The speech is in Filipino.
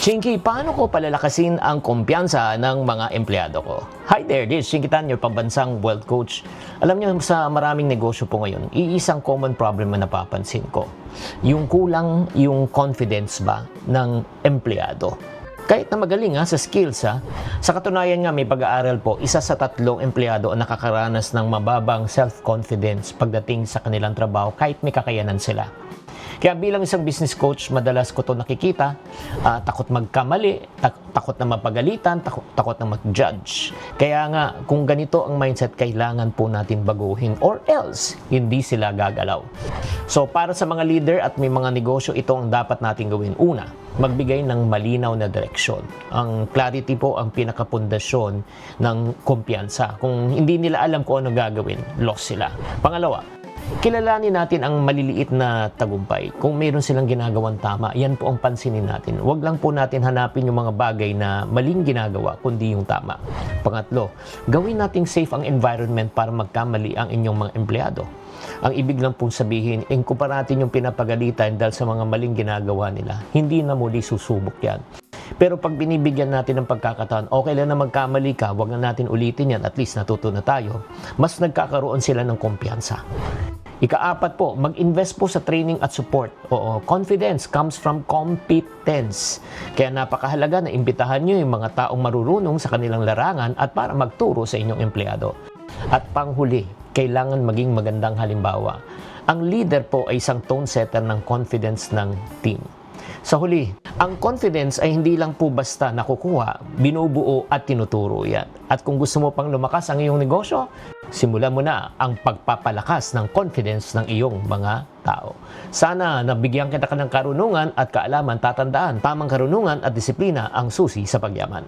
Shinky, paano ko palalakasin ang kumpiyansa ng mga empleyado ko? Hi there, this is Shinky Tan, your pambansang wealth coach. Alam niyo, sa maraming negosyo po ngayon, iisang common problem na napapansin ko. Yung kulang yung confidence ba ng empleyado. Kahit na magaling sa skills sa katunayan nga may pag-aaral po, 1 sa 3 empleyado ang nakakaranas ng mababang self-confidence pagdating sa kanilang trabaho kahit may kakayanan sila. Kaya bilang isang business coach, madalas ko ito nakikita, takot magkamali, takot na mapagalitan, takot na mag-judge. Kaya nga, kung ganito ang mindset, kailangan po natin baguhin or else, hindi sila gagalaw. So, para sa mga leader at may mga negosyo, ito ang dapat natin gawin. Una, magbigay ng malinaw na direksyon. Ang clarity po ang pinakapundasyon ng kumpiyansa. Kung hindi nila alam kung ano gagawin, lost sila. Pangalawa, kilalanin natin ang maliliit na tagumpay. Kung mayroon silang ginagawang tama, yan po ang pansinin natin. Huwag lang po natin hanapin yung mga bagay na maling ginagawa, kundi yung tama. Pangatlo, gawin nating safe ang environment para magkamali ang inyong mga empleyado. Ang ibig lang pong sabihin, kumpara natin yung pinapagalitan dahil sa mga maling ginagawa nila, hindi na muli susubok yan. Pero pag binibigyan natin ng pagkakataon, okay lang na magkamali ka, wag na natin ulitin yan, at least natuto na tayo, mas nagkakaroon sila ng kumpiyansa. Ika-4 po, mag-invest po sa training at support. Oo, confidence comes from competence. Kaya napakahalaga na imbitahan nyo yung mga taong marurunong sa kanilang larangan at para magturo sa inyong empleyado. At panghuli, kailangan maging magandang halimbawa. Ang leader po ay isang tone setter ng confidence ng team. Sa huli, ang confidence ay hindi lang po basta nakukuha, binubuo at tinuturo yan. At kung gusto mo pang lumakas ang iyong negosyo, simulan mo na ang pagpapalakas ng confidence ng iyong mga tao. Sana nabigyan kita ng karunungan at kaalaman, tatandaan, tamang karunungan at disiplina ang susi sa pagyaman.